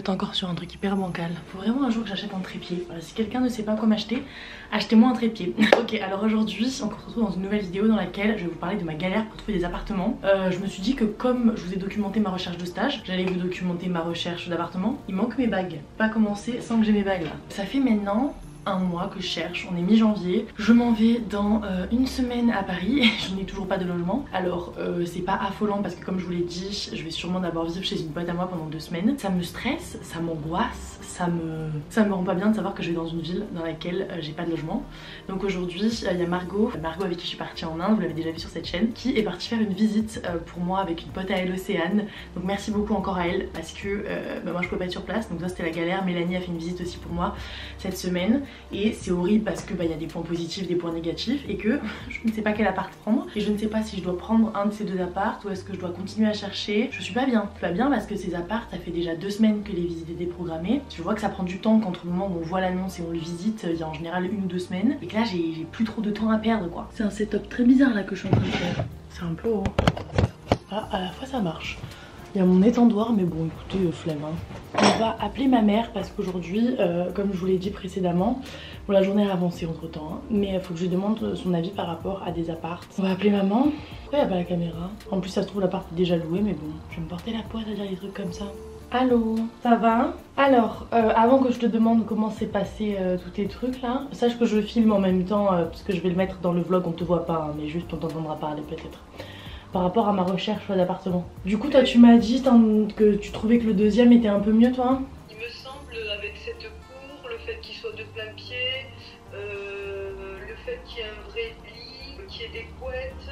êtes encore sur un truc hyper bancal. Faut vraiment un jour que j'achète un trépied. Voilà, si quelqu'un ne sait pas quoi m'acheter, achetez-moi un trépied. Ok, alors aujourd'hui on se retrouve dans une nouvelle vidéo dans laquelle je vais vous parler de ma galère pour trouver des appartements. Je me suis dit que comme je vous ai documenté ma recherche de stage, j'allais vous documenter ma recherche d'appartement. Il manque mes bagues. Pas commencer sans que j'ai mes bagues là. Ça fait maintenant un mois que je cherche, on est mi-janvier, je m'en vais dans une semaine à Paris et je n'ai toujours pas de logement. Alors c'est pas affolant parce que comme je vous l'ai dit, je vais sûrement d'abord vivre chez une pote à moi pendant 2 semaines. Ça me stresse, ça m'angoisse, ça me rend pas bien de savoir que je vais dans une ville dans laquelle j'ai pas de logement. Donc aujourd'hui il y a Margot avec qui je suis partie en Inde, vous l'avez déjà vu sur cette chaîne, qui est partie faire une visite pour moi avec une pote à elle, Océane. Donc merci beaucoup encore à elle parce que moi je pouvais pas être sur place, donc ça c'était la galère. Mélanie a fait une visite aussi pour moi cette semaine. Et c'est horrible parce que y a des points positifs, des points négatifs et que je ne sais pas quel appart prendre. Et je ne sais pas si je dois prendre un de ces 2 apparts ou est-ce que je dois continuer à chercher. Je suis pas bien. Je suis pas bien parce que ces apparts, ça fait déjà 2 semaines que les visites étaient programmées. Je vois que ça prend du temps qu'entre le moment où on voit l'annonce et on le visite, il y a en général 1 ou 2 semaines. Et que là j'ai plus trop de temps à perdre quoi. C'est un setup très bizarre là que je suis en train de faire. C'est un peu haut. Ah, à la fois ça marche. Il y a mon étendoir mais bon écoutez flemme hein. On va appeler ma mère parce qu'aujourd'hui comme je vous l'ai dit précédemment, bon la journée a avancé entre temps hein, mais il faut que je lui demande son avis par rapport à des apparts. On va appeler maman. Pourquoi il n'y a pas la caméra? En plus ça se trouve l'appart est déjà loué mais bon je vais me porter la poisse à dire des trucs comme ça. Allô, ça va? Alors, avant que je te demande comment s'est passé tous tes trucs là, sache que je filme en même temps parce que je vais le mettre dans le vlog, on te voit pas hein, mais juste on t'entendra parler peut-être. Par rapport à ma recherche d'appartement. Du coup toi tu m'as dit que tu trouvais que le 2e était un peu mieux toi? Il me semble avec cette cour, le fait qu'il soit de plein pied, le fait qu'il y ait un vrai lit, qu'il y ait des couettes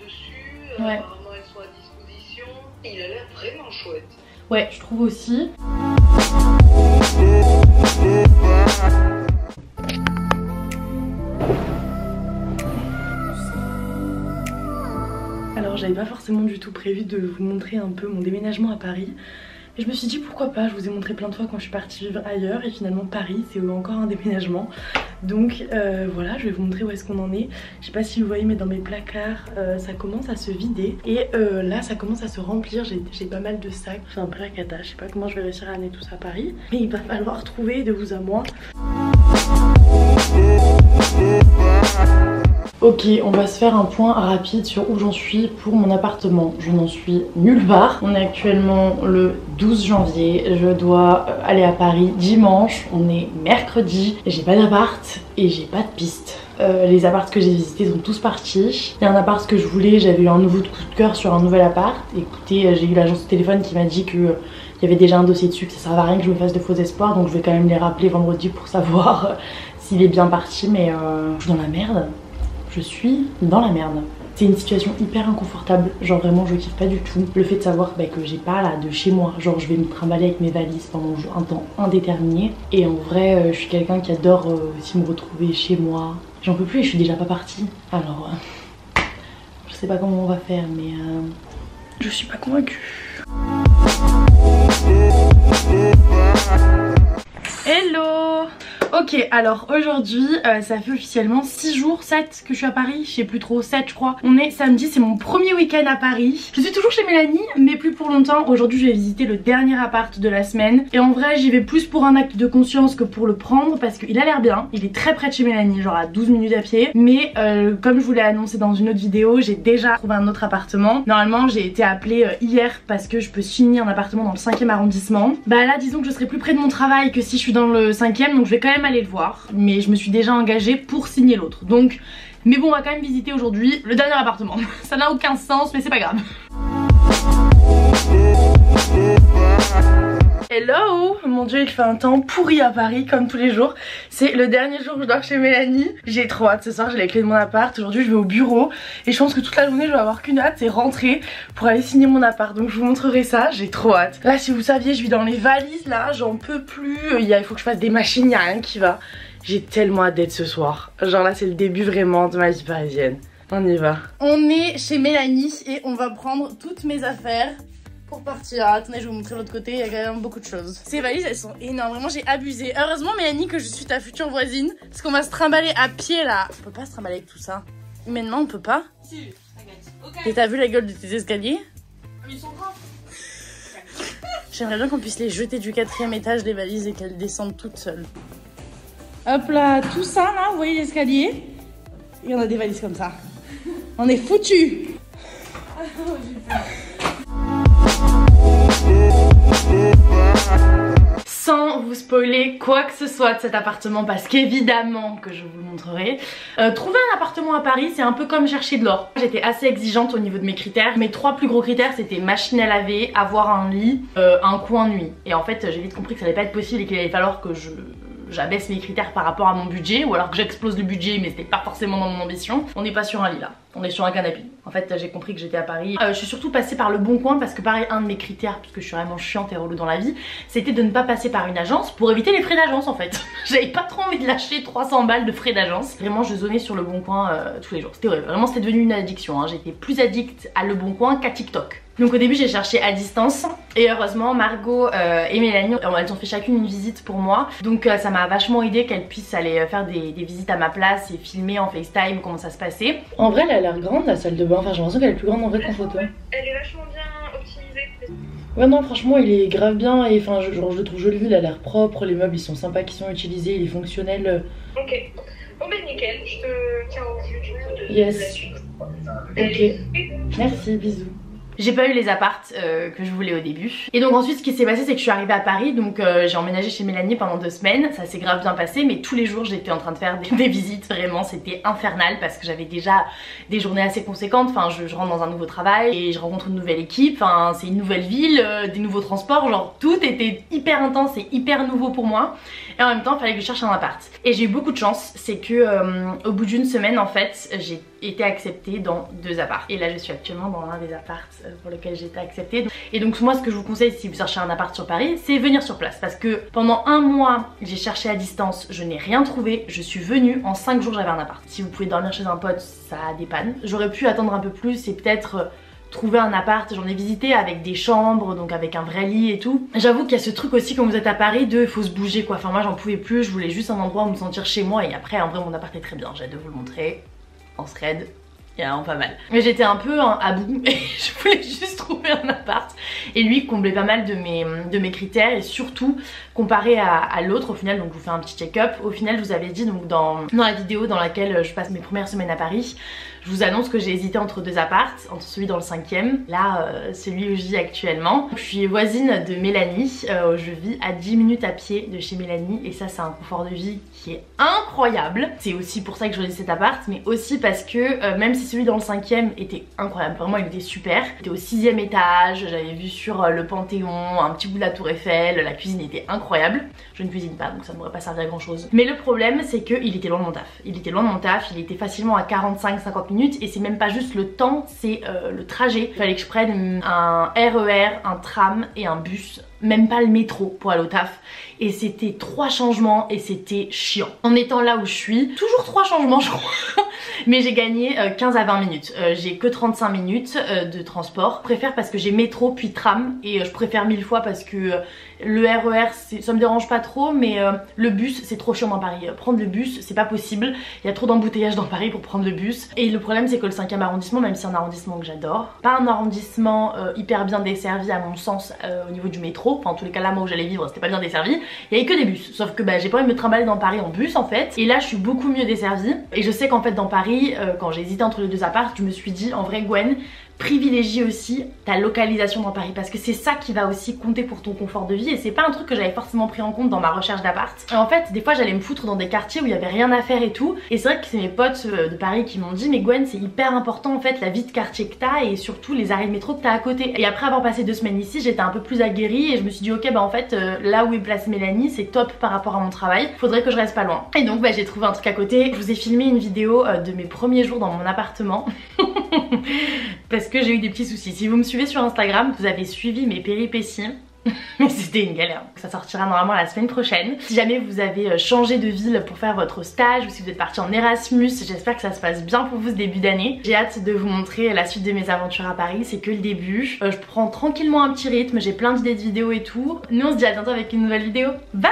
dessus, Ouais. Apparemment elles sont à disposition. Il a l'air vraiment chouette. Ouais je trouve aussi. Alors j'avais pas forcément du tout prévu de vous montrer un peu mon déménagement à Paris. Et je me suis dit pourquoi pas, je vous ai montré plein de fois quand je suis partie vivre ailleurs et finalement Paris c'est encore un déménagement. Donc voilà, je vais vous montrer où est-ce qu'on en est. Je sais pas si vous voyez mais dans mes placards ça commence à se vider. Et là ça commence à se remplir, j'ai pas mal de sacs. C'est un peu la cata, je sais pas comment je vais réussir à amener tout ça à Paris. Mais il va falloir trouver de vous à moi. Ok, on va se faire un point rapide sur où j'en suis pour mon appartement. Je n'en suis nulle part. On est actuellement le 12 janvier. Je dois aller à Paris dimanche. On est mercredi. J'ai pas d'appart et j'ai pas de piste. Les apparts que j'ai visités sont tous partis. Il y a un appart que je voulais, j'avais eu un nouveau coup de cœur sur un nouvel appart. Écoutez, j'ai eu l'agence de téléphone qui m'a dit que il y avait déjà un dossier dessus, que ça servait à rien que je me fasse de faux espoirs. Donc je vais quand même les rappeler vendredi pour savoir s'il est bien parti. Mais je suis dans la merde. Je suis dans la merde. C'est une situation hyper inconfortable, genre vraiment je kiffe pas du tout. Le fait de savoir que j'ai pas là de chez moi, genre je vais me trimballer avec mes valises pendant un temps indéterminé. Et en vrai je suis quelqu'un qui adore aussi me retrouver chez moi. J'en peux plus et je suis déjà pas partie. Alors je sais pas comment on va faire mais je suis pas convaincue. Hello! Ok, alors aujourd'hui ça fait officiellement 6 jours, 7 que je suis à Paris, je sais plus trop, 7 je crois. On est samedi, c'est mon premier week-end à Paris. Je suis toujours chez Mélanie, mais plus pour longtemps. Aujourd'hui je vais visiter le dernier appart de la semaine. Et en vrai j'y vais plus pour un acte de conscience que pour le prendre parce qu'il a l'air bien. Il est très près de chez Mélanie, genre à 12 minutes à pied. Mais comme je vous l'ai annoncé dans une autre vidéo, j'ai déjà trouvé un autre appartement. Normalement j'ai été appelée hier parce que je peux signer un appartement dans le 5e arrondissement. Bah là disons que je serai plus près de mon travail que si je suis dans le 5e, donc je vais quand même aller le voir, mais je me suis déjà engagée pour signer l'autre. Donc, mais bon, on va quand même visiter aujourd'hui le dernier appartement. Ça n'a aucun sens, mais c'est pas grave. Hello! Mon dieu, il fait un temps pourri à Paris comme tous les jours. C'est le dernier jour où je dors chez Mélanie. J'ai trop hâte, ce soir j'ai les clés de mon appart. Aujourd'hui je vais au bureau et je pense que toute la journée je vais avoir qu'une hâte, c'est rentrer pour aller signer mon appart. Donc je vous montrerai ça, j'ai trop hâte. Là si vous saviez, je vis dans les valises là, j'en peux plus. Il faut que je fasse des machines, il n'y a rien qui va. J'ai tellement hâte d'être ce soir. Genre là c'est le début vraiment de ma vie parisienne. On y va. On est chez Mélanie et on va prendre toutes mes affaires pour partir. Attendez, je vais vous montrer l'autre côté, il y a quand même beaucoup de choses. Ces valises, elles sont énormes, vraiment j'ai abusé. Heureusement Mélanie que je suis ta future voisine, parce qu'on va se trimballer à pied là. On peut pas se trimballer avec tout ça. Humainement on peut pas. Si, t'inquiète. Okay. Et t'as vu la gueule de tes escaliers? Ils sont grands. J'aimerais bien qu'on puisse les jeter du 4e étage, les valises, et qu'elles descendent toutes seules. Hop là, tout ça là, vous voyez l'escalier? Et on a des valises comme ça. On est foutus. Sans vous spoiler quoi que ce soit de cet appartement, parce qu'évidemment que je vous le montrerai. Trouver un appartement à Paris, c'est un peu comme chercher de l'or. J'étais assez exigeante au niveau de mes critères. Mes 3 plus gros critères, c'était machine à laver, avoir un lit, un coin nuit. Et en fait, j'ai vite compris que ça allait pas être possible et qu'il allait falloir que j'abaisse mes critères par rapport à mon budget, ou alors que j'explose le budget, mais c'était pas forcément dans mon ambition. On n'est pas sur un lit là, on est sur un canapé. En fait, j'ai compris que j'étais à Paris. Je suis surtout passée par le Bon Coin parce que pareil, un de mes critères, puisque je suis vraiment chiante et relou dans la vie, c'était de ne pas passer par une agence pour éviter les frais d'agence en fait. J'avais pas trop envie de lâcher 300 balles de frais d'agence. Vraiment, je zonais sur le Bon Coin tous les jours. C'était horrible. Vraiment, c'était devenu une addiction. Hein. J'étais plus addict à le Bon Coin qu'à TikTok. Donc au début j'ai cherché à distance et heureusement Margot et Mélanie elles ont fait chacune une visite pour moi, donc ça m'a vachement aidé qu'elles puissent aller faire des visites à ma place et filmer en FaceTime comment ça se passait. En vrai elle a l'air grande la salle de bain, enfin j'ai l'impression qu'elle est plus grande en vrai qu'en photo. Elle est vachement bien optimisée. Ouais non franchement il est grave bien et enfin genre je le trouve joli, il a l'air propre, les meubles ils sont sympas qui sont utilisés, il est fonctionnel. Ok, bon ben nickel, je te tiens au jus du coup de yes. la suite. Ok, merci, bisous. J'ai pas eu les apparts que je voulais au début. Et donc ensuite ce qui s'est passé c'est que je suis arrivée à Paris. Donc j'ai emménagé chez Mélanie pendant 2 semaines. Ça s'est grave bien passé, mais tous les jours j'étais en train de faire des visites. Vraiment c'était infernal parce que j'avais déjà des journées assez conséquentes. Enfin je rentre dans un nouveau travail et je rencontre une nouvelle équipe. Enfin c'est une nouvelle ville, des nouveaux transports. Genre tout était hyper intense et hyper nouveau pour moi. Et en même temps il fallait que je cherche un appart. Et j'ai eu beaucoup de chance. C'est que au bout d'une semaine en fait j'ai été acceptée dans 2 apparts. Et là je suis actuellement dans l'un des apparts pour lequel j'ai été acceptée. Et donc moi ce que je vous conseille si vous cherchez un appart sur Paris, c'est venir sur place. Parce que pendant 1 mois j'ai cherché à distance, je n'ai rien trouvé. Je suis venue, en 5 jours j'avais un appart. Si vous pouvez dormir chez un pote, ça dépanne. J'aurais pu attendre un peu plus et peut-être trouver un appart, j'en ai visité avec des chambres, donc avec un vrai lit et tout. J'avoue qu'il y a ce truc aussi quand vous êtes à Paris de faut se bouger quoi. Enfin moi j'en pouvais plus, je voulais juste un endroit où me sentir chez moi et après en vrai mon appart est très bien, j'ai hâte de vous le montrer en thread. Il y a vraiment pas mal. Mais j'étais un peu à bout et je voulais juste trouver un appart. Et lui comblait pas mal de mes critères et surtout comparé à l'autre au final, donc je vous fais un petit check-up. Au final je vous avais dit donc dans la vidéo dans laquelle je passe mes premières semaines à Paris, je vous annonce que j'ai hésité entre 2 apparts, entre celui dans le 5e, là celui où je vis actuellement. Je suis voisine de Mélanie, je vis à 10 minutes à pied de chez Mélanie et ça c'est un confort de vie qui est incroyable. C'est aussi pour ça que je choisis cet appart, mais aussi parce que même si celui dans le 5e était incroyable, vraiment il était super. J'étais au 6e étage, j'avais vu sur le Panthéon, un petit bout de la Tour Eiffel, la cuisine était incroyable. Je ne cuisine pas donc ça ne m'aurait pas servi à grand chose. Mais le problème c'est qu'il était loin de mon taf. Il était loin de mon taf, il était facilement à 45-50 minutes et c'est même pas juste le temps, c'est le trajet. Il fallait que je prenne un RER, un tram et un bus, même pas le métro pour aller au taf. Et c'était 3 changements et c'était chiant. En étant là où je suis, toujours 3 changements je crois. Mais j'ai gagné 15 à 20 minutes. J'ai que 35 minutes de transport. Je préfère parce que j'ai métro puis tram et je préfère 1000 fois parce que le RER ça me dérange pas trop, mais le bus c'est trop chiant dans Paris. Prendre le bus c'est pas possible, il y a trop d'embouteillages dans Paris pour prendre le bus. Et le problème c'est que le 5e arrondissement, même si c'est un arrondissement que j'adore, pas un arrondissement hyper bien desservi à mon sens au niveau du métro. Enfin en tous les cas là moi où j'allais vivre c'était pas bien desservi, il y avait que des bus. Sauf que j'ai pas envie de me trimballer dans Paris en bus en fait. Et là je suis beaucoup mieux desservie. Et je sais qu'en fait dans Paris, quand j'ai hésité entre les 2 apparts, je me suis dit en vrai Gwen, privilégie aussi ta localisation dans Paris parce que c'est ça qui va aussi compter pour ton confort de vie et c'est pas un truc que j'avais forcément pris en compte dans ma recherche d'appart. En fait des fois j'allais me foutre dans des quartiers où il y avait rien à faire et tout et c'est vrai que c'est mes potes de Paris qui m'ont dit mais Gwen c'est hyper important en fait la vie de quartier que t'as et surtout les arrêts de métro que t'as à côté. Et après avoir passé 2 semaines ici j'étais un peu plus aguerrie et je me suis dit ok en fait là où est place Mélanie c'est top par rapport à mon travail, faudrait que je reste pas loin. Et donc j'ai trouvé un truc à côté. Je vous ai filmé une vidéo de mes premiers jours dans mon appartement parce que j'ai eu des petits soucis. Si vous me suivez sur Instagram, vous avez suivi mes péripéties. Mais c'était une galère. Ça sortira normalement la semaine prochaine. Si jamais vous avez changé de ville pour faire votre stage ou si vous êtes parti en Erasmus, j'espère que ça se passe bien pour vous ce début d'année. J'ai hâte de vous montrer la suite de mes aventures à Paris, c'est que le début. Je prends tranquillement un petit rythme, j'ai plein d'idées de vidéos et tout. Nous on se dit à bientôt avec une nouvelle vidéo. Bye!